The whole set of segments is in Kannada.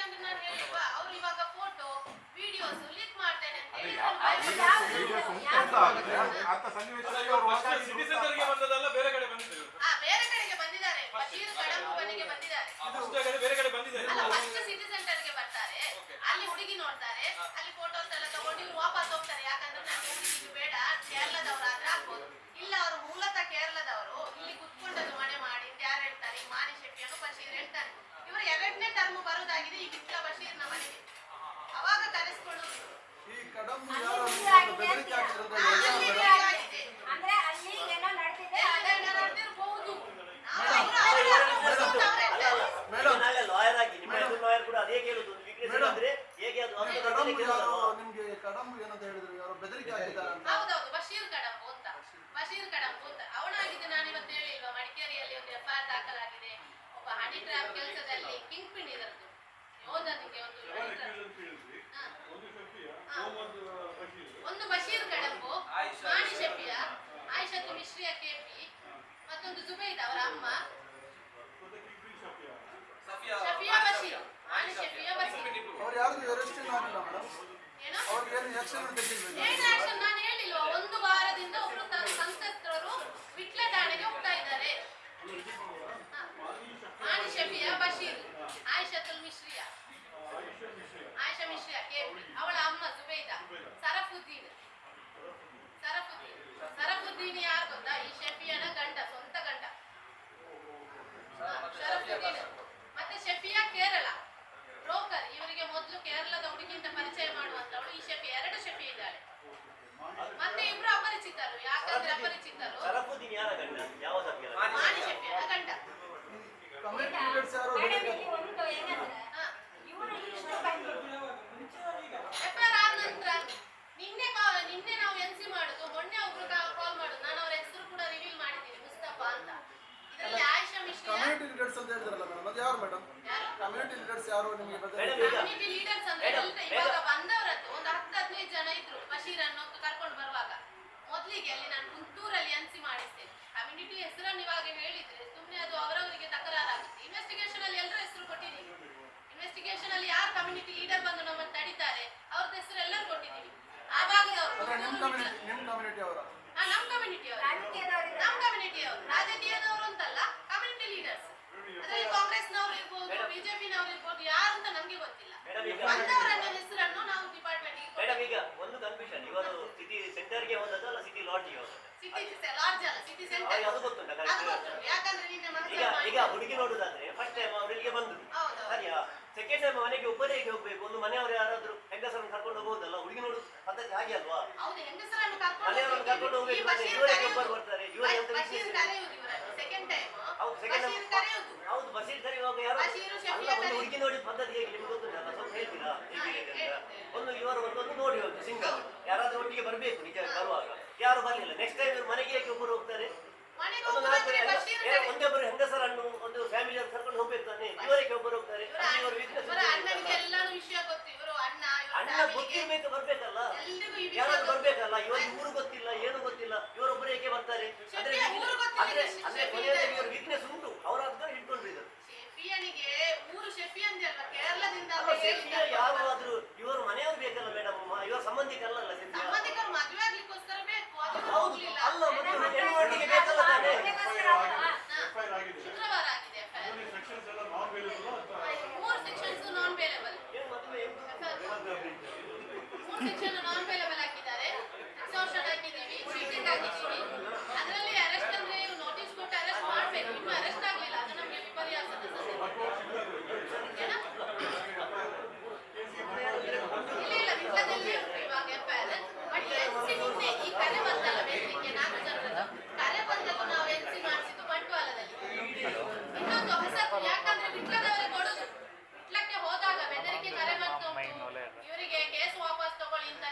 ಯಾಕಂದ್ರೆ ನಾನು ಹೇಳಿಲ್ವಾ ಅವ್ರು ಇವಾಗ ಫೋಟೋ ವಿಡಿಯೋಸ್ ಲೀಕ್ ಮಾಡ್ತೇನೆ ಅಂತ ಹೇಳಿ ಬೇರೆ ಕಡೆ ಬಂದಿದ್ದಾರೆ. ಬಶೀರ್ ಕಡಂಬು ಮನೆಗೆ ಬಂದಿದ್ದಾರೆ. ಅಲ್ಲ ಫಸ್ಟ್ ಸಿಟಿ ಸೆಂಟರ್ಗೆ ಬರ್ತಾರೆ, ಅಲ್ಲಿ ಹುಡುಗಿ ನೋಡ್ತಾರೆ, ಅಲ್ಲಿ ಫೋಟೋಸ್ ಎಲ್ಲ ತಗೊಂಡು ಇವ್ರು ವಾಪಸ್ ಹೋಗ್ತಾರೆ. ಯಾಕಂದ್ರೆ ನನಗೆ ಹುಡುಗಿ ಬೇಡ, ಕೇರಳದವರಾದ್ರೆ ಆಗ್ಬೋದು. ಇಲ್ಲ ಅವರು ಮೂಲತಃ ಕೇರಳದವರು, ಇಲ್ಲಿ ಕುತ್ಕೊಂಡದ್ದು ಮನೆ ಮಾಡಿ ಯಾರು ಹೇಳ್ತಾರೆ, ಈ ಮಾನಿ ಶೆಟ್ಟಿಯನ್ನು ಬಶೀರ್ ಹೇಳ್ತಾರೆ. ಇವರು 2ನೇ ಟರ್ಮ್ ಬರುವುದಾಗಿದೆ ಈ ಗಿಟ್ಲ ಬಶೀರ್ನ ಮನೆಗೆ. ಅವಾಗ ಕರೆಸ್ಕೊಂಡು ಈ ಕಡಂಬು ಯಾರು ಬೆದರಿಕೆ ಆಗ್ತಿರೋದು ಅಂದ್ರೆ ಅಲ್ಲಿ ಏನೋ ನಡೆದಿದೆ, ಅದನ್ನ ನಡೆದಿರಬಹುದು. ಲಾಯರ್ ಆಗಿ ನಿಮ್ಮ ಲಾಯರ್ ಕೂಡ ಅದೇ ಕೇಳುದು, ಅಂದ್ರೆ ಹೇಗೆ ಅದು ನಿಮ್ಗೆ ಕಡಂಬು ಏನಂತ ಹೇಳಿದ್ರು, ಯಾರು ಬೆದರಿಕೆ ಆಗಿದ್ದಾರೆ ಅಂತ? ಹೌದೌದು, ಬಶೀರ್ ಕಡಂಬು ಅಂತ. ಅವನಾಗಿದೆ. ನಾನು ಇವತ್ತು ಹೇಳಿಲ್ವಾ, ಮಡಿಕೇರಿಯಲ್ಲಿ ಒಂದು FIR ದಾಖಲಾಗಿದೆ. ಒಬ್ಬ ಹನಿ ಟ್ರ್ಯಾಪ್ ಕೆಲಸದಲ್ಲಿ ಕಿಂಗ್ ಪಿನ್ ಇದರದ್ದು ಯೋಧನಿಗೆ ಒಂದು ಬಶೀರ್ ಕಡಂಬು, ಮಾಣಿ ಶಫಿಯಾ, ಆಯಿಷತ್ತು ಮಿಶ್ರಿಯಾ ಕೆಪಿ, ಮತ್ತೊಂದು ಜುಬೈದ್ ಅವರ ಅಮ್ಮ ಶಫಿಯಾ ಬಶೀರ್, ಮಾಣಿ ಶಫಿಯಾ ಬಶೀರ್. ಅವ್ರು ಯಾರ್ದು ಅರೆಸ್ಟ್ ಆಗಿಲ್ಲ ಮೇಡಮ್? ಏನು ಅವ್ರಿಗೆ ಏನು ಆಕ್ಷನ್ ತೆಗೆದಿಲ್ಲ? ಏನು ಆಕ್ಷನ್ ನಾನು ಹೇಳಿಲ್ವಾ, 1 ವಾರದಿಂದ ಒಬ್ರು ಸಂತ್ರಸ್ತರು ವಿಟ್ಲ ಠಾಣೆಗೆ ಹೋಗ್ತಾ ಇದ್ದಾರೆ. ಮಾಣಿ ಶಫಿಯಾ ಬಶೀರ್, ಆಯಿಷತುಲ್ ಮಿಶ್ರಿಯಾ, ಆಯಿಷಾ ಮಿಶ್ರಿಯಾ ಕೆಪಿ, ಅವಳ ಅಮ್ಮ ಜುಬೈದಾ, ಸರಫುದ್ದೀನ್ ಯಾರು ಗೊತ್ತಾ? ಈ ಶಫಿಯಾನ ಗಂಡ, ಸ್ವಂತ ಗಂಡ ಶರಫುದ್ದೀನ್. ಮತ್ತೆ ಶಫಿಯಾ ಕೇರಳ ಬ್ರೋಕರ್, ಇವರಿಗೆ ಮೊದಲು ಕೇರಳದ ಹುಡುಗಿಯಿಂದ ಪರಿಚಯ ಮಾಡುವಂತವಳು ಈ ಶಫಿಯಾ. 2 ಶಫಿಯಾ ಇದ್ದಾಳೆ. ಮತ್ತೆ ಇಬ್ರು ಅಪರಿಚಿತರು. ಯಾಕಂದ್ರೆ ಅಪರಿಚಿತರು. ಸರಫುದ್ದೀನ್ ಯಾರ ಗಂಡ? ಯಾವ ಸಭ್ಯ? ಮಾಣಿ ಶಫಿಯಾ ಗಂಡ. ಕಮ್ಯುನಿಟಿ ಲೀಡರ್ಸ್ ಯಾರು ಒಂದು ಏನಂದ್ರೆ ಇವರು ಇಷ್ಟು FIR ಆದ ನಂತರ ನಿನ್ನೆ ನಾವು NC ಮಾಡುದು, ಮೊನ್ನೆ ಒಬ್ರು ಕಾಲ್ ಮಾಡುದು. ನಾನು ಅವ್ರ ಹೆಸರು ಕೂಡ ರಿವೀಲ್ ಮಾಡಿದ್ದೀನಿ, ಮುಸ್ತಫಾ ಅಂತ. ಇದರಲ್ಲಿ ಆಯಿಷಾ ಮಿಶ್ರಿಯಾ. ಕಮ್ಯುನಿಟಿ ಲೀಡರ್ಸ್ ಅಂತ ಹೇಳಿದ್ರಲ್ಲ ಮೇಡಮ್, ಅದು ಯಾರು ಮೇಡಮ್? ಕಮ್ಯುನಿಟಿ ಲೀಡರ್ಸ್ ಯಾರು ನಿಮಗೆ ಕಮ್ಯುನಿಟಿ ಲೀಡರ್ಸ್ ಅಂದ್ರೆ ಇವಾಗ ಬಂದವರದ್ದು ಒಂದು 10-15 ಜನ ಇದ್ರು. ಬಶೀರ್ ಅನ್ನು ಕರ್ಕೊಂಡು ಬರುವಾಗ ಮೊದಲಿಗೆ ಅಲ್ಲಿ ನಾನು ಕುಂತೂರಲ್ಲಿ NC ಮಾಡಿಸ್ತೇನೆ. ಕಮ್ಯುನಿಟಿ ಹೆಸರನ್ನು ಇವಾಗ ಹೇಳಿದ್ರೆ ಸುಮ್ಮನೆ ಅದು ಅವರವರಿಗೆ ತಕರಾರಾಗುತ್ತೆ. ಇನ್ವೆಸ್ಟಿಗೇಷನ್ ಅಲ್ಲಿ ಎಲ್ಲರ ಹೆಸರು ಕೊಟ್ಟಿದ್ದೀವಿ. ಇನ್ವೆಸ್ಟಿಗೇಷನ್ ಅಲ್ಲಿ ಯಾರು ಕಮ್ಯುನಿಟಿ ಲೀಡರ್ ಬಂದು ನಮ್ಮನ್ನು ತಡಿತಾರೆ ಅವ್ರದ್ದು ಹೆಸರು ಎಲ್ಲರೂ ಕೊಟ್ಟಿದ್ದೀವಿ. ಆ ಭಾಗದವರು ನಿಮ್ಮ ಕಮ್ಯುನಿಟಿ ಅವರ? ನಮ್ಮ ಕಮ್ಯುನಿಟಿಯವರು ರಾಜಕೀಯದವರು ಅಂತಲ್ಲ, ಕಮ್ಯುನಿಟಿ ಲೀಡರ್ಸ್. ಅದರಲ್ಲಿ ಕಾಂಗ್ರೆಸ್ನವರು ಇರ್ಬೋದು, ಬಿಜೆಪಿನವರು ಇರ್ಬೋದು, ಯಾರು ಅಂತ ನಮ್ಗೆ ಗೊತ್ತಿಲ್ಲ. ಬಂದವರನ್ನ ಹೆಸರನ್ನು ನಾವು ಡಿಪಾರ್ಟ್ಮೆಂಟ್ಗೆ. ಮೇಡಮ್ ಈಗ ಒಂದು ಕನ್ಫ್ಯೂಷನ್, ಇವರು ಸಿಟಿ ಸೆಂಟರ್ಗೆ ಹೋದದ್ದು ಅಲ್ಲ ಸಿಟಿ ಲಾಡ್ಜ್ಗೆ ಹೋದದ್ದು? ಸಿಟಿ ಲಾಡ್ಜ್ ಅಲ್ಲ, ಸಿಟಿ ಸೆಂಟರ್. ಅದು ಗೊತ್ತುಂಟ? ಯಾಕಂದ್ರೆ ನಿನ್ನೆ ಈಗ ಹುಡುಗಿ ನೋಡುದಾದ್ರೆ ಫಸ್ಟ್ ಟೈಮ್ ಅವರಿಗೆ ಬಂದು ಸರಿಯಾ, ಸೆಕೆಂಡ್ ಟೈಮ್ ಮನೆಗೆ ಒಬ್ಬರೇ ಹೋಗ್ಬೇಕು, ಒಂದು ಮನೆಯವರು ಯಾರಾದ್ರೂ ಹೆಂಗಸರನ್ನು ಕರ್ಕೊಂಡು ಹೋಗೋದಲ್ಲ, ಹುಡುಗಿ ನೋಡು ಪದ್ಧತಿ ಹಾಗೆ ಅಲ್ವಾ? ಹೌದು, ಹೆಂಗಸರನ್ನು ಮನೆಯವರನ್ನು ಕರ್ಕೊಂಡು ಹೋಗ್ಬೇಕು, ಇವರೇ ಒಬ್ಬರು ಬರ್ತಾರೆ, ಇವರೇ ಅಂತ ಸೆಕೆಂಡ್ ಟೈಮ್. ಹೌದು, ಸೆಕೆಂಡ್ ಹೌದು, ಬಶೀರ್ ಕರೆಯುವಾಗ ಯಾರು ಅಲ್ಲ, ಒಂದು ಹುಡುಗಿ ನೋಡಿ ಪದ್ಧತಿ ಹೇಗೆ ನಿಮ್ಗೆ ಗೊತ್ತುಂಟಲ್ಲ, ಸ್ವಲ್ಪ ಹೇಳ್ತೀರಾ ಹೇಗೆ ಅಂತ? ಒಂದು ಇವರು ಒಂದೊಂದು ನೋಡಿ ಹೋಗಿ ಸಿಂಗಲ್ ಯಾರಾದ್ರೂ ಒಟ್ಟಿಗೆ ಬರ್ಬೇಕು. ನಿಜ ಬರುವಾಗ ಯಾರು ಬರ್ಲಿಲ್ಲ, ನೆಕ್ಸ್ಟ್ ಟೈಮ್ ಇವರು ಮನೆಗೆ ಹೇಗೆ ಒಬ್ಬರು ಹೋಗ್ತಾರೆ? ಒಂದೊಬ್ಬರು ಹೆಂಗಸರನ್ನು ಒಂದು ಫ್ಯಾಮಿಲಿ ಅವ್ರು ಕರ್ಕೊಂಡು ಹೋಗ್ಬೇಕು ತಾನೆ, ಇವರಿಗೆ ಒಬ್ಬರು ಹೋಗ್ತಾರೆ. ಅಣ್ಣ ಗೊತ್ತಿರ್ಬೇಕು, ಬರ್ಬೇಕಲ್ಲ, ಯಾರಾದ್ರೂ ಬರ್ಬೇಕಲ್ಲ. ಇವಾಗ ಊರು ಗೊತ್ತಿಲ್ಲ, ಏನು ಗೊತ್ತಿಲ್ಲ, ಇವರೊಬ್ಬರು ಹೇಗೆ ಬರ್ತಾರೆ? ಅಂದ್ರೆ ಕೊನೆಯಲ್ಲಿ ಇವರು ವೀಕ್ನೆಸ್ ಉಂಟು, ಅವರ ಹತ್ರ ಹಿಡ್ಕೊಂಡ್ರು ಇದ್ರು. ಯಾರಾದ್ರೂ ಇವರು ಮನೆಯವ್ರು ಬೇಕಲ್ಲ ಮೇಡಮ್, ಇವರ ಸಂಬಂಧಿಕರಲ್ಲ ಹೌದು ಅಲ್ಲ, ಮತ್ತೆ ಹೆಣ್ಣುವಟ್ಟಿಗೆ ಬೇಕಲ್ಲ ತಾನೆ. ಶುಕ್ರವಾರ ಆಗಿದೆ FIR. 3 sections non bailable. 3 section non bailable ಹಾಕಿದ್ದಾರೆ. ಎಕ್ಸಾರ್ಷನ್ ಹಾಕಿದ್ದೀವಿ, ಚೀಟಿಂಗ್ ಹಾಕಿದ್ದೀವಿ. ಅದರಲ್ಲಿ ಅರೆಸ್ಟ್ ಅಂದ್ರೆ ನೋಟಿಸ್ ಕೊಟ್ಟು ಅರೆಸ್ಟ್ ಮಾಡಬೇಕು. ಇನ್ನೂ ಅರೆಸ್ಟ್ ಆಗಲಿಲ್ಲ, ಅದು ನಮಗೆ ವಿಪರ್ಯಾಸದ ಇಲ್ಲ ವಿಟ್ಲದಲ್ಲಿ ಉಂಟು ಇವಾಗ FIR. ಬಟ್ NC ಮುಂದೆ ಈ ಕರೆ ಬಂದಲ್ಲ ಬೇಕಲಿಕ್ಕೆ 4 ಜನರದ್ದು ಕರೆ ಬಂದದ್ದು ನಾವು NC ಮಾಡಿಸಿದ್ದು ಬಂಟ್ವಾಳದಲ್ಲಿ. ಇನ್ನೊಂದು ಹೊಸತು, ಯಾಕಂದ್ರೆ ವಿಟ್ಲದವರೇ ಕೊಡುದು. ವಿಟ್ಲಕ್ಕೆ ಹೋದಾಗ ಬೆದರಿಕೆ ಕರೆ ಬಂತು, ಇವರಿಗೆ ಕೇಸ್ ವಾಪಸ್ ತಗೊಳ್ಳಿ ಅಂತ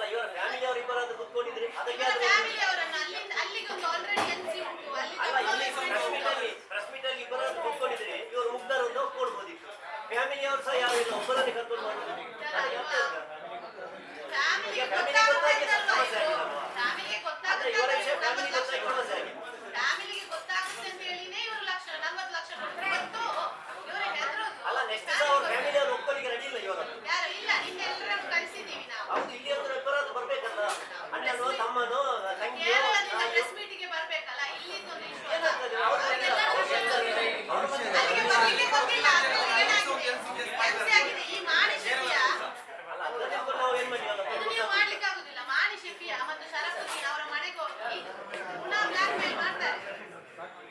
ಅಲ್ಲ ಇವರ ಫ್ಯಾಮಿಲಿ ಅವರು ಇಬ್ಬರಾದ್ರೂ ಕೂತ್ಕೊಂಡಿದ್ರೆ ಅದಕ್ಕೆ ಇವರ ಫ್ಯಾಮಿಲಿ ಅವರನ್ನು ಅಲ್ಲಿಗೆ ಒಂದು ಆಲ್ರೆಡಿ ಎನ್ಸಿ ಉಂಟು ಅಲ್ಲ ಇಲ್ಲಿ ಅಲ್ಲಿ ಪ್ರೆಸ್ ಮೀಟ್ ಅಲ್ಲಿ ಇಬ್ಬರಾದ್ರೂ ಕೂತ್ಕೊಂಡಿದ್ರೆ ಇವರು ಮುಗ್ಧರು ಅಂತ ಒಪ್ಕೊಳ್ಬೋದಿತ್ತು. ಫ್ಯಾಮಿಲಿ ಅವರು ಸಹ ಯಾರು ಇಲ್ಲ, ಒಬ್ಬರನ್ನೇ ಕರ್ಕೊಂಡು ಮಾಡೋದು. ಫ್ಯಾಮಿಲಿಗೆ ಗೊತ್ತಾಗುತ್ತೆ ಅಂತ ಹೇಳಿನೇ ಇವರು 40 ಲಕ್ಷ ಕೊಟ್ಟು ಇವರು ಹೆದರೋದು. ಅಲ್ಲ ನೆಕ್ಸ್ಟ್ ಸಹ ಅವ್ರ ಫ್ಯಾಮಿಲಿ ಅವರು ಒಪ್ಕೊಳ್ಳಿಕ್ಕೆ ರೆಡಿ ಇಲ್ಲ ಇವರನ್ನು. ಯಾರು ಇಲ್ಲ, ನಿನ್ನೆಲ್ಲರನ್ನು ಕಳಿಸಿದ್ದೀವಿ ನಾವು. ಹೌದು, ಇಲ್ಲಿ ಅವರು ಇಬ್ಬರಾದ್ರೂ ಬರ್ಬೇಕಲ್ಲ, ಅಣ್ಣನೋ ತಮ್ಮನೋ ತಂಗಿಯೋ. ಕೇರಳದಿಂದ ಪ್ರೆಸ್ ಮೀಟಿಗೆ ಬರ್ಬೇಕಲ್ಲ, ಇಲ್ಲಿಂದೊಂದು ಇಶ್ಯೂ ಅಲ್ಲ. ಏನಾಗ್ತದೆ ಅವ್ರು ಅಲ್ಲಿಗೆ ಬರ್ಲಿಕ್ಕೆ ಗೊತ್ತಿಲ್ಲ, ಎನ್ಸಿ ಆಗಿದೆ. ಈ ಮಾಣಿ ಶೆಫಿಯಾ ಅಲ್ಲ ಅದನ್ನ ನಾವು ಏನ್ ಮಾಡಿ ಇದು ನೀವು ಮಾಡ್ಲಿಕ್ಕೆ ಆಗುದಿಲ್ಲ. ಮಾಣಿ ಶೆಫಿಯಾ ಮತ್ತು ಶರಫುದ್ದೀನ್ ಅವರ ಮನೆಗೆ ಹೋಗಿ ಪುನಃ ಬ್ಲಾಕ್ ಮೇಲ್ ಮಾಡ್ತಾರೆ.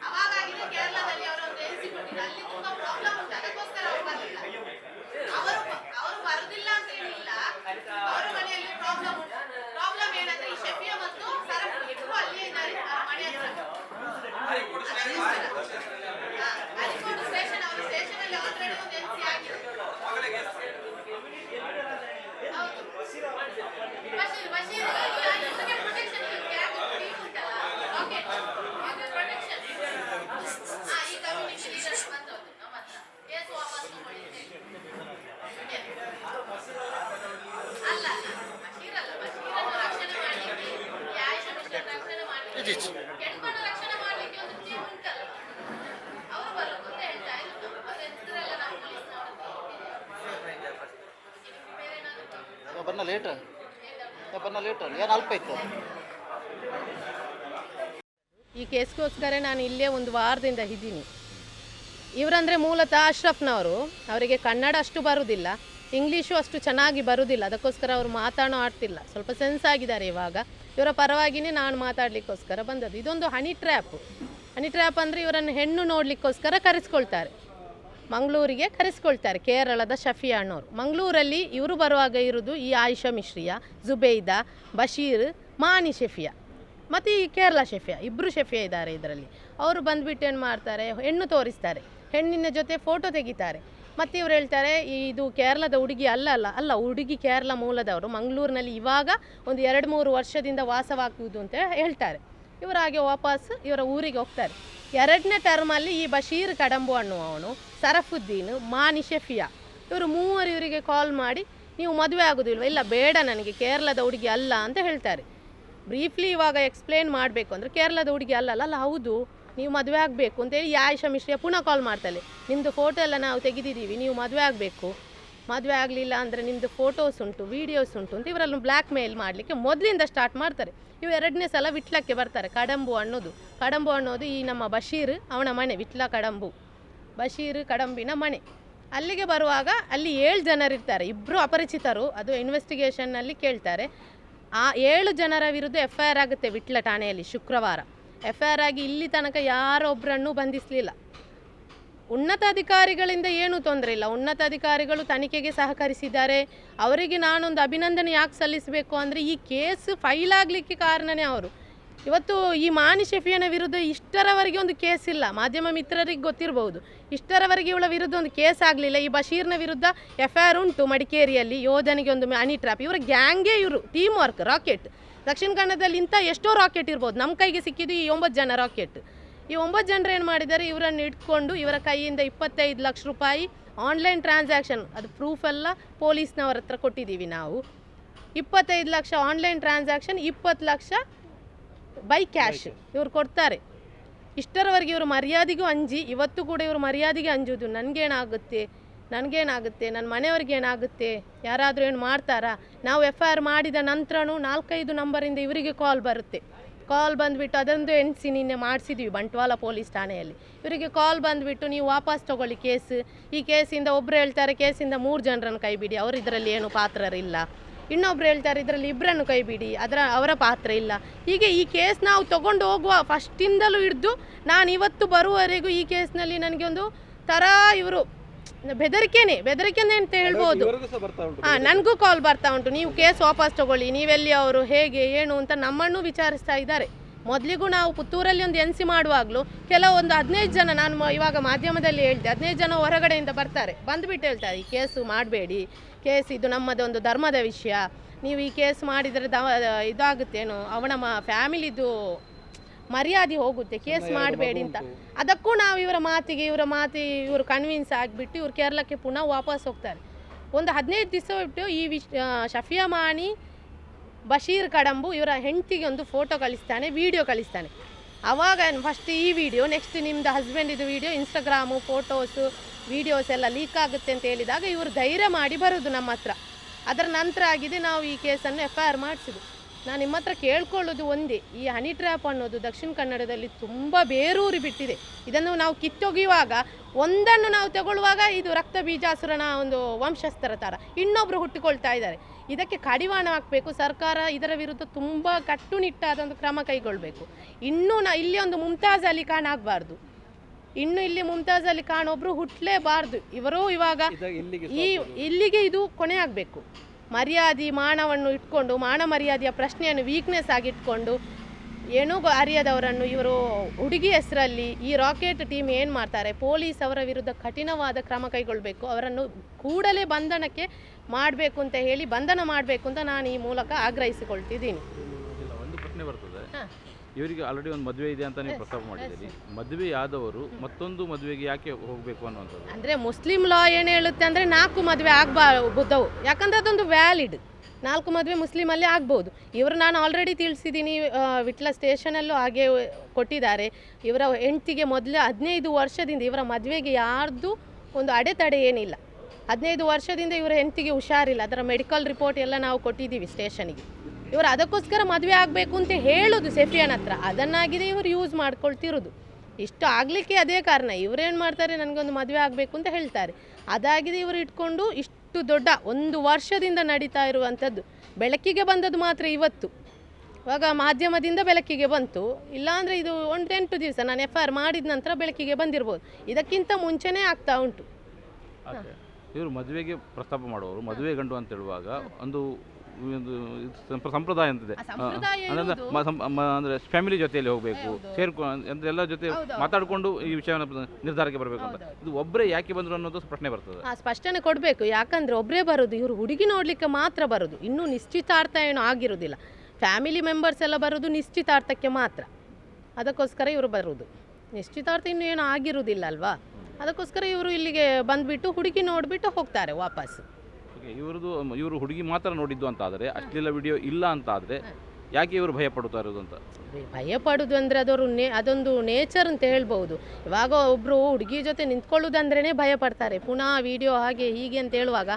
ಅವಾಗಾಗಿದೆ ಕೇರಳದಲ್ಲಿ ಅವರೊಂದು ಎನ್ಸಿ ಕೊಟ್ಟಿದ್ದು. ಅಲ್ಲಿ ತುಂಬಾ ಪ್ರಾಬ್ಲಮ್ ಉಂಟು, ಅದಕ್ಕೋಸ್ಕರ ಅವರು ಬರಲಿಲ್ಲ. ಅವರು ಬರುದಿಲ್ಲ ಅಂತ ಹೇಳಿಲ್ಲ, ಅವರ ಮನೆಯಲ್ಲಿ ಪ್ರಾಬ್ಲಮ್ ಉಂಟು. ಪ್ರಾಬ್ಲಮ್ ಏನಂದ್ರೆ ಈ ಶೆಫಿಯಾ ಮತ್ತು ಶರಫುದ್ದೀನ್ ಇಬ್ಬರು ಅಲ್ಲೇ ಇದ್ದಾರೆ ಮನೆ ಹತ್ರ. ಅರಿಕೋಡು ಸ್ಟೇಷನ್, ಅವರ ಸ್ಟೇಷನ್ ಅಲ್ಲಿ ಆಲ್ರೆಡಿ ಒಂದು ಎನ್ಸಿ ಆಗಿದೆ. ಹೌದು. ಬಶೀರ್ ಇವರಿಗೆ ಪ್ರೊಟೆಕ್ಷನ್ ಉಂಟಲ್ಲ, ರಾಕೆಟ್ ಪ್ರೊಟೆಕ್ಷನ್. ಈ ಕಮ್ಯುನಿಟಿ ಲೀಡರ್ಸ್ ಬಂದವರು ನಮ್ಮ ಹತ್ರ ಕೇಸ್ ವಾಪಸ್ ತಗೊಳ್ಳಿ ಅಂತ ಹೇಳಿ. ಅಲ್ಲ ಬಶೀರನ್ನು ರಕ್ಷಣೆ ಮಾಡಲಿಕ್ಕೆ, ಈ ಆಯಿಷಾ ಮಿಶ್ರಾ ರಕ್ಷಣೆ ಮಾಡಲಿಕ್ಕೆ, ಹೆಣ್ಮಕ್ಳು ರಕ್ಷಣೆ ಮಾಡಲಿಕ್ಕೆ ಒಂದು ಟೀಮ್ ಉಂಟಲ್ಲ, ಅವರು ಬರಬೇಕು ಅಂತ ಹೇಳ್ತಾ ಇದ್ರು. ಮತ್ತೆ ಹೆಸರೆಲ್ಲ ನಾವು ಪೊಲೀಸ್ನವರು ಬೇರೆ ಏನಾದ್ರು ಬನ್ನ ಲೇಟ್ ಏನು ಅಲ್ಪ ಇತ್ತು. ಈ ಕೇಸ್ಗೋಸ್ಕರ ನಾನು ಇಲ್ಲೇ ಒಂದು ವಾರದಿಂದ ಇದ್ದೀನಿ. ಇವರಂದರೆ ಮೂಲತಃ ಅಶ್ರಫ್ನವರು. ಅವರಿಗೆ ಕನ್ನಡ ಅಷ್ಟು ಬರುವುದಿಲ್ಲ, ಇಂಗ್ಲೀಷು ಅಷ್ಟು ಚೆನ್ನಾಗಿ ಬರುವುದಿಲ್ಲ. ಅದಕ್ಕೋಸ್ಕರ ಅವರು ಆಡ್ತಿಲ್ಲ, ಸ್ವಲ್ಪ ಸೆನ್ಸ್ ಆಗಿದ್ದಾರೆ ಇವಾಗ. ಇವರ ಪರವಾಗಿಯೇ ನಾನು ಮಾತಾಡಲಿಕ್ಕೋಸ್ಕರ ಬಂದದ್ದು. ಇದೊಂದು ಹನಿ ಟ್ರ್ಯಾಪ್ ಅಂದರೆ ಇವರನ್ನು ಹೆಣ್ಣು ನೋಡಲಿಕ್ಕೋಸ್ಕರ ಕರೆಸ್ಕೊಳ್ತಾರೆ, ಮಂಗಳೂರಿಗೆ ಕರೆಸ್ಕೊಳ್ತಾರೆ. ಕೇರಳದ ಶಫಿಯಾ ಅಣ್ಣವರು ಮಂಗಳೂರಲ್ಲಿ ಇವರು ಬರುವಾಗ ಇರೋದು ಈ ಆಯಿಷಾ ಮಿಶ್ರಿಯಾ, ಜುಬೈದಾ, ಬಶೀರ್, ಮಾಣಿ ಶೆಫಿಯಾ ಮತ್ತು ಈ ಕೇರಳ ಶೆಫಿಯಾ, ಇಬ್ಬರು ಶೆಫಿಯಾ ಇದ್ದಾರೆ ಇದರಲ್ಲಿ. ಅವರು ಬಂದುಬಿಟ್ಟು ಏನು ಮಾಡ್ತಾರೆ, ಹೆಣ್ಣು ತೋರಿಸ್ತಾರೆ, ಹೆಣ್ಣಿನ ಜೊತೆ ಫೋಟೋ ತೆಗಿತಾರೆ. ಮತ್ತು ಇವ್ರು ಹೇಳ್ತಾರೆ ಇದು ಕೇರಳದ ಹುಡುಗಿ ಅಲ್ಲ ಹುಡುಗಿ ಕೇರಳ ಮೂಲದವರು, ಮಂಗಳೂರಿನಲ್ಲಿ ಇವಾಗ ಒಂದು 2-3 ವರ್ಷದಿಂದ ವಾಸವಾಗುವುದು ಅಂತ ಹೇಳ್ತಾರೆ. ಇವರಾಗೆ ವಾಪಸ್ ಇವರ ಊರಿಗೆ ಹೋಗ್ತಾರೆ. 2ನೇ ಟರ್ಮಲ್ಲಿ ಈ ಬಶೀರ್ ಕಡಂಬು ಅನ್ನುವವನು, ಶರಫುದ್ದೀನ್, ಮಾಣಿ ಶೆಫಿಯಾ ಇವರು ಮೂವರು ಇವರಿಗೆ ಕಾಲ್ ಮಾಡಿ ನೀವು ಮದುವೆ ಆಗೋದಿಲ್ವ? ಇಲ್ಲ ಬೇಡ, ನನಗೆ ಕೇರಳದ ಹುಡುಗಿ ಅಲ್ಲ ಅಂತ ಹೇಳ್ತಾರೆ. ಬ್ರೀಫ್ಲಿ ಇವಾಗ ಎಕ್ಸ್ಪ್ಲೇನ್ ಮಾಡಬೇಕು ಅಂದರೆ ಕೇರಳದ ಹುಡುಗಿ ಅಲ್ಲ ಹೌದು ನೀವು ಮದುವೆ ಆಗಬೇಕು ಅಂತೇಳಿ ಈ ಆಯಿಷಾ ಮಿಶ್ರಿಯಾ ಪುನಃ ಕಾಲ್ ಮಾಡ್ತಾಳೆ. ನಿಮ್ಮದು ಫೋಟೋ ಎಲ್ಲ ನಾವು ತೆಗೆದಿದ್ದೀವಿ, ನೀವು ಮದುವೆ ಆಗಬೇಕು, ಮದುವೆ ಆಗಲಿಲ್ಲ ಅಂದರೆ ನಿಮ್ಮದು ಫೋಟೋಸ್ ಉಂಟು, ವೀಡಿಯೋಸ್ ಉಂಟು ಅಂತ ಇವರನ್ನು ಬ್ಲ್ಯಾಕ್ ಮೇಲ್ ಮಾಡಲಿಕ್ಕೆ ಮೊದಲಿಂದ ಸ್ಟಾರ್ಟ್ ಮಾಡ್ತಾರೆ. ಇವು 2ನೇ ಸಲ ವಿಟ್ಲಕ್ಕೆ ಬರ್ತಾರೆ. ಕಡಂಬು ಅನ್ನೋದು ಈ ನಮ್ಮ ಬಶೀರ್ ಅವನ ಮನೆ, ವಿಟ್ಲ ಕಡಂಬು ಬಶೀರ್ ಕಡಂಬಿನ ಮನೆ. ಅಲ್ಲಿಗೆ ಬರುವಾಗ ಅಲ್ಲಿ 7 ಜನರಿರ್ತಾರೆ, ಇಬ್ಬರು ಅಪರಿಚಿತರು. ಅದು ಇನ್ವೆಸ್ಟಿಗೇಷನ್ನಲ್ಲಿ ಕೇಳ್ತಾರೆ. ಆ 7 ಜನರ ವಿರುದ್ಧ FIR ಆಗುತ್ತೆ ವಿಟ್ಲ ಠಾಣೆಯಲ್ಲಿ ಶುಕ್ರವಾರ. FIR ಆಗಿ ಇಲ್ಲಿ ತನಕ ಯಾರೊಬ್ಬರನ್ನು ಬಂಧಿಸಲಿಲ್ಲ. ಉನ್ನತ ಅಧಿಕಾರಿಗಳಿಂದ ಏನೂ ತೊಂದರೆ ಇಲ್ಲ, ಉನ್ನತ ಅಧಿಕಾರಿಗಳು ತನಿಖೆಗೆ ಸಹಕರಿಸಿದ್ದಾರೆ. ಅವರಿಗೆ ನಾನೊಂದು ಅಭಿನಂದನೆ ಯಾಕೆ ಸಲ್ಲಿಸಬೇಕು ಅಂದರೆ ಈ ಕೇಸ್ ಫೈಲ್ ಆಗಲಿಕ್ಕೆ ಕಾರಣನೇ ಅವರು. ಇವತ್ತು ಈ ಮಾಣಿ ಶೆಫಿಯನ ವಿರುದ್ಧ ಇಷ್ಟರವರೆಗೆ ಒಂದು ಕೇಸ್ ಇಲ್ಲ, ಮಾಧ್ಯಮ ಮಿತ್ರರಿಗೆ ಗೊತ್ತಿರಬಹುದು. ಇಷ್ಟರವರೆಗೆ ಇವಳ ವಿರುದ್ಧ ಒಂದು ಕೇಸ್ ಆಗಲಿಲ್ಲ. ಈ ಬಶೀರ್ನ ವಿರುದ್ಧ FIR ಉಂಟು ಮಡಿಕೇರಿಯಲ್ಲಿ, ಯೋಧನಿಗೆ ಒಂದು ಹನಿ ಟ್ರ್ಯಾಪ್. ಇವರ ಗ್ಯಾಂಗೇ ಇವರು, ಟೀಮ್ ವರ್ಕ್, ರಾಕೆಟ್. ದಕ್ಷಿಣ ಕನ್ನಡದಲ್ಲಿ ಇಂಥ ಎಷ್ಟೋ ರಾಕೆಟ್ ಇರ್ಬೋದು, ನಮ್ಮ ಕೈಗೆ ಸಿಕ್ಕಿದ್ದು ಈ 9 ಜನ ರಾಕೆಟ್. ಈ 9 ಜನರು ಏನು ಮಾಡಿದ್ದಾರೆ, ಇವರನ್ನು ಇಟ್ಕೊಂಡು ಇವರ ಕೈಯಿಂದ 25 ಲಕ್ಷ ರೂಪಾಯಿ ಆನ್ಲೈನ್ ಟ್ರಾನ್ಸಾಕ್ಷನ್, ಅದು ಪ್ರೂಫ್ ಎಲ್ಲ ಪೊಲೀಸ್ನವರ ಹತ್ರ ಕೊಟ್ಟಿದ್ದೀವಿ ನಾವು. 25 lakh online transaction, 20 lakh by cash ಇವರು ಕೊಡ್ತಾರೆ. ಇಷ್ಟರವರೆಗೆ ಇವರು ಮರ್ಯಾದೆಗೂ ಅಂಜಿ, ಇವತ್ತು ಕೂಡ ಇವರು ಮರ್ಯಾದೆಗೆ ಅಂಜೋದು. ನನಗೇನಾಗುತ್ತೆ, ನನ್ನ ಮನೆಯವ್ರಿಗೆ ಏನಾಗುತ್ತೆ, ಯಾರಾದರೂ ಏನು ಮಾಡ್ತಾರಾ? ನಾವು FIR ಮಾಡಿದ ನಂತರನೂ 4-5 ನಂಬರಿಂದ ಇವರಿಗೆ ಕಾಲ್ ಬರುತ್ತೆ. ಕಾಲ್ ಬಂದುಬಿಟ್ಟು ಅದೊಂದು ಎಣಿಸಿ ನಿನ್ನೆ ಮಾಡಿಸಿದ್ವಿ ಬಂಟ್ವಾಳ ಪೊಲೀಸ್ ಠಾಣೆಯಲ್ಲಿ. ಇವರಿಗೆ ಕಾಲ್ ಬಂದುಬಿಟ್ಟು ನೀವು ವಾಪಸ್ ತೊಗೊಳ್ಳಿ ಕೇಸ್, ಈ ಕೇಸಿಂದ ಒಬ್ಬರು ಹೇಳ್ತಾರೆ ಕೇಸಿಂದ 3 ಜನರನ್ನು ಕೈ ಬಿಡಿ, ಅವರು ಇದರಲ್ಲಿ ಏನು ಪಾತ್ರರಿಲ್ಲ. ಇನ್ನೊಬ್ರು ಹೇಳ್ತಾರೆ ಇದರಲ್ಲಿ 2 ಕೈ ಬಿಡಿ, ಅವರ ಪಾತ್ರ ಇಲ್ಲ. ಹೀಗೆ ಈ ಕೇಸ್ ನಾವು ತೊಗೊಂಡು ಹೋಗುವ ಫಸ್ಟಿಂದಲೂ ಹಿಡಿದು ನಾನು ಇವತ್ತು ಬರುವವರೆಗೂ ಈ ಕೇಸ್ನಲ್ಲಿ ನನಗೆ ಒಂದು ಥರ ಇವರು ಬೆದರಿಕೆ ಅಂತ ಹೇಳ್ಬೋದು. ನನಗೂ ಕಾಲ್ ಬರ್ತಾ ಉಂಟು, ನೀವು ಕೇಸ್ ವಾಪಸ್ ತೊಗೊಳ್ಳಿ, ನೀವೆಲ್ಲಿ, ಅವರು ಹೇಗೆ ಏನು ಅಂತ ನಮ್ಮನ್ನು ವಿಚಾರಿಸ್ತಾ ಇದ್ದಾರೆ. ಮೊದಲಿಗೂ ನಾವು ಪುತ್ತೂರಲ್ಲಿ ಒಂದು NC ಮಾಡುವಾಗಲೂ ಕೆಲವೊಂದು 15 ಜನ, ನಾನು ಇವಾಗ ಮಾಧ್ಯಮದಲ್ಲಿ ಹೇಳ್ತೆ, 15 ಜನ ಹೊರಗಡೆಯಿಂದ ಬರ್ತಾರೆ, ಬಂದುಬಿಟ್ಟು ಹೇಳ್ತಾರೆ ಈ ಕೇಸು ಮಾಡಬೇಡಿ, ಕೇಸ್ ಇದು ನಮ್ಮದೊಂದು ಧರ್ಮದ ವಿಷಯ, ನೀವು ಈ ಕೇಸ್ ಮಾಡಿದರೆ ಇದಾಗುತ್ತೇನೋ, ಅವನ ಫ್ಯಾಮಿಲಿದು ಮರ್ಯಾದೆ ಹೋಗುತ್ತೆ, ಕೇಸ್ ಮಾಡಬೇಡಿ ಅಂತ. ಅದಕ್ಕೂ ನಾವು ಇವರ ಮಾತಿಗೆ ಇವರು ಕನ್ವಿನ್ಸ್ ಆಗಿಬಿಟ್ಟು ಇವರು ಕೇರಳಕ್ಕೆ ಪುನಃ ವಾಪಸ್ ಹೋಗ್ತಾರೆ. ಒಂದು 15 ದಿವಸ ಬಿಟ್ಟು ಈ ಶಫಿಯಾ ಮಾಣಿ, ಬಶೀರ್ ಕಡಂಬು ಇವರ ಹೆಂಡತಿಗೆ ಒಂದು ಫೋಟೋ ಕಳಿಸ್ತಾನೆ, ವಿಡಿಯೋ ಕಳಿಸ್ತಾನೆ. ಆವಾಗ ಫಸ್ಟ್ ಈ ವಿಡಿಯೋ, ನೆಕ್ಸ್ಟ್ ನಿಮ್ಮದು ಹಸ್ಬೆಂಡಿದು ವಿಡಿಯೋ ಇನ್ಸ್ಟಾಗ್ರಾಮು ಫೋಟೋಸು ವೀಡಿಯೋಸ್ ಎಲ್ಲ ಲೀಕ್ ಆಗುತ್ತೆ ಅಂತ ಹೇಳಿದಾಗ ಇವರು ಧೈರ್ಯ ಮಾಡಿ ಬರೋದು ನಮ್ಮ ಹತ್ರ. ಅದರ ನಂತರ ಆಗಿದೆ ನಾವು ಈ ಕೇಸನ್ನು FIR ಮಾಡಿಸಿದ್ದು. ನಾನು ನಿಮ್ಮ ಹತ್ರ ಕೇಳ್ಕೊಳ್ಳೋದು ಒಂದೇ, ಈ ಹನಿ ಟ್ರ್ಯಾಪ್ ಅನ್ನೋದು ದಕ್ಷಿಣ ಕನ್ನಡದಲ್ಲಿ ತುಂಬ ಬೇರೂರಿ ಬಿಟ್ಟಿದೆ. ಇದನ್ನು ನಾವು ಕಿತ್ತೊಗೆಯುವಾಗ, ಒಂದನ್ನು ನಾವು ತಗೊಳ್ಳುವಾಗ ಇದು ರಕ್ತ ಬೀಜಾಸುರನ ಒಂದು ವಂಶಸ್ಥರ ಥರ ಇನ್ನೊಬ್ಬರು ಹುಟ್ಟಿಕೊಳ್ತಾ ಇದ್ದಾರೆ. ಇದಕ್ಕೆ ಕಡಿವಾಣ ಹಾಕಬೇಕು. ಸರ್ಕಾರ ಇದರ ವಿರುದ್ಧ ತುಂಬ ಕಟ್ಟುನಿಟ್ಟಾದ ಒಂದು ಕ್ರಮ ಕೈಗೊಳ್ಳಬೇಕು. ಇನ್ನೂ ಇಲ್ಲಿ ಒಂದು ಮುಮ್ತಾಜ್ ಅಲಿ ಖಾನ್ ಆಗಬಾರ್ದು, ಇನ್ನು ಇಲ್ಲಿ ಮುಮ್ತಾಜ್ ಅಲಿ ಖಾನ್ ಒಬ್ಬರು ಹುಟ್ಟಲೇಬಾರ್ದು. ಇವರು ಇವಾಗ ಇಲ್ಲಿಗೆ ಇದು ಕೊನೆ ಆಗಬೇಕು. ಮರ್ಯಾದೆ ಮಾನವನ್ನು ಇಟ್ಕೊಂಡು, ಮಾನ ಮರ್ಯಾದೆಯ ಪ್ರಶ್ನೆಯನ್ನು ವೀಕ್ನೆಸ್ ಆಗಿ ಇಟ್ಕೊಂಡು ಏನೂ ಅರಿಯದವರನ್ನು ಇವರು ಹುಡುಗಿ ಹೆಸರಲ್ಲಿ ಈ ರಾಕೆಟ್ ಟೀಮ್ ಏನು ಮಾಡ್ತಾರೆ, ಪೊಲೀಸ್ ಅವರ ವಿರುದ್ಧ ಕಠಿಣವಾದ ಕ್ರಮ ಕೈಗೊಳ್ಳಬೇಕು. ಅವರನ್ನು ಕೂಡಲೇ ಬಂಧನಕ್ಕೆ ಮಾಡಬೇಕು ಅಂತ ಹೇಳಿ, ಬಂಧನ ಮಾಡಬೇಕು ಅಂತ ನಾನು ಈ ಮೂಲಕ ಆಗ್ರಹಿಸಿಕೊಳ್ತಿದ್ದೀನಿ. ಒಂದು ಪ್ರಶ್ನೆ ಬರ್ತದೆ, ಇವರಿಗೆ ಆಲ್ರೆಡಿ ಒಂದು ಮದುವೆ ಇದೆ ಅಂತ ನೀವು ಪ್ರಸ್ತಾಪ ಮಾಡಿದ್ದೀರಿ. ಮದುವೆ ಆದವರು ಮತ್ತೊಂದು ಮದುವೆಗೆ ಯಾಕೆ ಹೋಗಬೇಕು ಅನ್ನುವಂಥದ್ದು? ಅಂದರೆ ಮುಸ್ಲಿಂ ಲಾ ಏನು ಹೇಳುತ್ತೆ ಅಂದರೆ 4 ಮದುವೆ ಆಗಬಹುದವು, ಯಾಕಂದರೆ ಅದೊಂದು ವ್ಯಾಲಿಡ್. 4 ಮದುವೆ ಮುಸ್ಲಿಮಲ್ಲಿ ಆಗ್ಬೋದು. ಇವರು ನಾನು ಆಲ್ರೆಡಿ ತಿಳಿಸಿದ್ದೀನಿ, ವಿಟ್ಲ ಸ್ಟೇಷನಲ್ಲೂ ಹಾಗೆ ಕೊಟ್ಟಿದ್ದಾರೆ. ಇವರ ಹೆಂಡತಿಗೆ ಮೊದಲು 15 ವರ್ಷದಿಂದ ಇವರ ಮದುವೆಗೆ ಯಾರ್ದು ಒಂದು ಅಡೆತಡೆ ಏನಿಲ್ಲ. 15 ವರ್ಷದಿಂದ ಇವರ ಹೆಂಡತಿಗೆ ಹುಷಾರಿಲ್ಲ, ಅದರ ಮೆಡಿಕಲ್ ರಿಪೋರ್ಟ್ ಎಲ್ಲ ನಾವು ಕೊಟ್ಟಿದ್ದೀವಿ ಸ್ಟೇಷನಿಗೆ. ಇವರು ಅದಕ್ಕೋಸ್ಕರ ಮದುವೆ ಆಗಬೇಕು ಅಂತ ಹೇಳೋದು ಸೆಫಿಯಾನ್ ಹತ್ರ, ಅದನ್ನಾಗಿದೆ ಇವರು ಯೂಸ್ ಮಾಡ್ಕೊಳ್ತಿರೋದು. ಇಷ್ಟು ಆಗಲಿಕ್ಕೆ ಅದೇ ಕಾರಣ. ಇವರೇನು ಮಾಡ್ತಾರೆ, ನನಗೊಂದು ಮದುವೆ ಆಗಬೇಕು ಅಂತ ಹೇಳ್ತಾರೆ, ಅದಾಗಿದೆ ಇವರು ಇಟ್ಕೊಂಡು ಇಷ್ಟು ದೊಡ್ಡ 1 ವರ್ಷದಿಂದ ನಡೀತಾ ಇರುವಂಥದ್ದು. ಬೆಳಕಿಗೆ ಬಂದದ್ದು ಮಾತ್ರ ಇವತ್ತು, ಇವಾಗ ಮಾಧ್ಯಮದಿಂದ ಬೆಳಕಿಗೆ ಬಂತು. ಇಲ್ಲಾಂದರೆ ಇದು 8 ದಿವಸ ನಾನು FIR ಮಾಡಿದ ನಂತರ ಬೆಳಕಿಗೆ ಬಂದಿರ್ಬೋದು. ಇದಕ್ಕಿಂತ ಮುಂಚೆನೇ ಆಗ್ತಾ ಉಂಟು. ಇವರು ಮದುವೆಗೆ ಪ್ರಸ್ತಾಪ ಮಾಡುವವರು, ಮದುವೆ ಗಂಡು ಅಂತ ಹೇಳುವಾಗ ಒಂದು ಸಂಪ್ರದಾಯ ಅಂತಿದೆ, ಅಂದರೆ ಫ್ಯಾಮಿಲಿ ಜೊತೆಯಲ್ಲಿ ಹೋಗಬೇಕು, ಸೇರ್ಕೊಂಡು ಎಲ್ಲ ಜೊತೆ ಮಾತಾಡಿಕೊಂಡು ಈ ವಿಷಯವನ್ನು ನಿರ್ಧಾರಕ್ಕೆ ಬರಬೇಕು ಅಂತ. ಇದು ಒಬ್ಬರೇ ಯಾಕೆ ಬಂದರು ಅನ್ನೋದು ಪ್ರಶ್ನೆ ಬರ್ತದೆ. ಸ್ಪಷ್ಟನೆ ಕೊಡಬೇಕು. ಯಾಕಂದರೆ ಒಬ್ಬರೇ ಬರೋದು, ಇವರು ಹುಡುಗಿ ನೋಡಲಿಕ್ಕೆ ಮಾತ್ರ ಬರೋದು, ಇನ್ನೂ ನಿಶ್ಚಿತಾರ್ಥ ಏನೂ ಆಗಿರೋದಿಲ್ಲ. ಫ್ಯಾಮಿಲಿ ಮೆಂಬರ್ಸ್ ಎಲ್ಲ ಬರೋದು ನಿಶ್ಚಿತಾರ್ಥಕ್ಕೆ ಮಾತ್ರ. ಅದಕ್ಕೋಸ್ಕರ ಇವರು ಬರೋದು. ನಿಶ್ಚಿತಾರ್ಥ ಇನ್ನೂ ಏನೂ ಆಗಿರೋದಿಲ್ಲ ಅಲ್ವಾ, ಅದಕ್ಕೋಸ್ಕರ ಇವರು ಇಲ್ಲಿಗೆ ಬಂದುಬಿಟ್ಟು ಹುಡುಗಿ ನೋಡಿಬಿಟ್ಟು ಹೋಗ್ತಾರೆ ವಾಪಸ್. ಇವರು ಹುಡುಗಿ ಮಾತ್ರ ನೋಡಿದ್ದು ಅಂತ ಆದರೆ, ಅಶ್ಲೀಲ ವಿಡಿಯೋ ಇಲ್ಲ ಅಂತ ಆದರೆ ಯಾಕೆ ಇವರು ಭಯ ಪಡುತ್ತಾ ಇರೋದು ಅಂತ? ಭಯ ಪಡೋದು ಅಂದರೆ ಅದೊಂದು ನೇಚರ್ ಅಂತ ಹೇಳ್ಬೋದು. ಇವಾಗ ಒಬ್ಬರು ಹುಡುಗಿ ಜೊತೆ ನಿಂತ್ಕೊಳ್ಳೋದಂದ್ರೇ ಭಯ ಪಡ್ತಾರೆ, ಪುನಃ ವಿಡಿಯೋ ಹಾಗೆ ಹೀಗೆ ಅಂತ ಹೇಳುವಾಗ.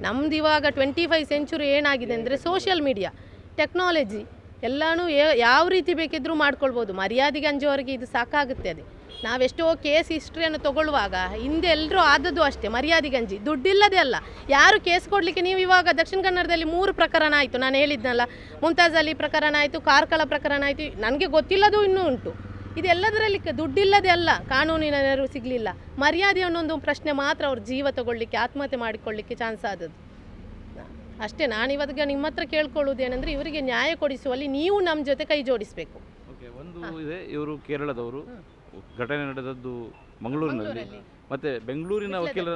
ನಮ್ದು ಇವಾಗ 25th ಸೆಂಚುರಿ ಏನಾಗಿದೆ ಅಂದರೆ ಸೋಷಿಯಲ್ ಮೀಡಿಯಾ, ಟೆಕ್ನಾಲಜಿ ಎಲ್ಲನೂ ಯಾವ ರೀತಿ ಬೇಕಿದ್ರೂ ಮಾಡ್ಕೊಳ್ಬೋದು. ಮರ್ಯಾದೆಗೆ ಅಂಜೋರಿಗೆ ಇದು ಸಾಕಾಗುತ್ತೆ. ಅದೇ ನಾವೆಷ್ಟೋ ಕೇಸ್ ಹಿಸ್ಟ್ರಿಯನ್ನು ತಗೊಳ್ಳುವಾಗ ಹಿಂದೆ ಎಲ್ಲರೂ ಆದದ್ದು ಅಷ್ಟೇ, ಮರ್ಯಾದೆಗೆ ಅಂಜಿ, ದುಡ್ಡಿಲ್ಲದೆ ಅಲ್ಲ. ಯಾರು ಕೇಸ್ ಕೊಡಲಿಕ್ಕೆ, ನೀವು ಇವಾಗ ದಕ್ಷಿಣ ಕನ್ನಡದಲ್ಲಿ 3 ಪ್ರಕರಣ ಆಯಿತು, ನಾನು ಹೇಳಿದ್ನಲ್ಲ, ಮುಮ್ತಾಜ್ ಅಲಿ ಪ್ರಕರಣ ಆಯಿತು, ಕಾರ್ಕಳ ಪ್ರಕರಣ ಆಯಿತು, ನನಗೆ ಗೊತ್ತಿಲ್ಲದು ಇನ್ನೂ ಉಂಟು. ಇದೆಲ್ಲದರಲ್ಲಿ ದುಡ್ಡಿಲ್ಲದೆ ಅಲ್ಲ, ಕಾನೂನಿನ ನೆರವು ಸಿಗಲಿಲ್ಲ, ಮರ್ಯಾದೆ ಅನ್ನೊಂದು ಪ್ರಶ್ನೆ ಮಾತ್ರ ಅವ್ರ ಜೀವ ತಗೊಳ್ಳಿಕ್ಕೆ, ಆತ್ಮಹತ್ಯೆ ಮಾಡಿಕೊಳ್ಳಿಕ್ಕೆ ಚಾನ್ಸ್ ಆದದ್ದು ಅಷ್ಟೇ. ನಾನಿವಾಗ ನಿಮ್ಮ ಹತ್ರ ಕೇಳ್ಕೊಳ್ಳೋದೇನೆಂದರೆ, ಇವರಿಗೆ ನ್ಯಾಯ ಕೊಡಿಸುವಲ್ಲಿ ನೀವು ನಮ್ಮ ಜೊತೆ ಕೈ ಜೋಡಿಸಬೇಕು. ಒಂದು ಇದೆ, ಇವರು ಕೇರಳದವರು, ಘಟನೆ ನಡೆದದ್ದು ಮಂಗಳೂರಿನಲ್ಲಿ, ಮತ್ತೆ ಬೆಂಗಳೂರಿನ ವಕೀಲ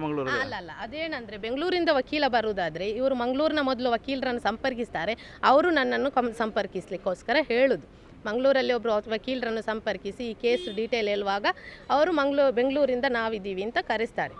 ಮಂಗಳೂರು ಅಲ್ಲ. ಅದೇನಂದರೆ ಬೆಂಗಳೂರಿಂದ ವಕೀಲ ಬರುವುದಾದರೆ ಇವರು ಮಂಗಳೂರಿನ ಮೊದಲು ವಕೀಲರನ್ನು ಸಂಪರ್ಕಿಸ್ತಾರೆ. ಅವರು ನನ್ನನ್ನು ಸಂಪರ್ಕಿಸ್ಲಿಕ್ಕೋಸ್ಕರ ಹೇಳೋದು. ಮಂಗಳೂರಲ್ಲಿ ಒಬ್ಬರು ವಕೀಲರನ್ನು ಸಂಪರ್ಕಿಸಿ ಈ ಕೇಸ್ ಡೀಟೇಲ್ ಹೇಳುವಾಗ ಅವರು ಬೆಂಗಳೂರಿಂದ ನಾವಿದ್ದೀವಿ ಅಂತ ಕರೆಸ್ತಾರೆ.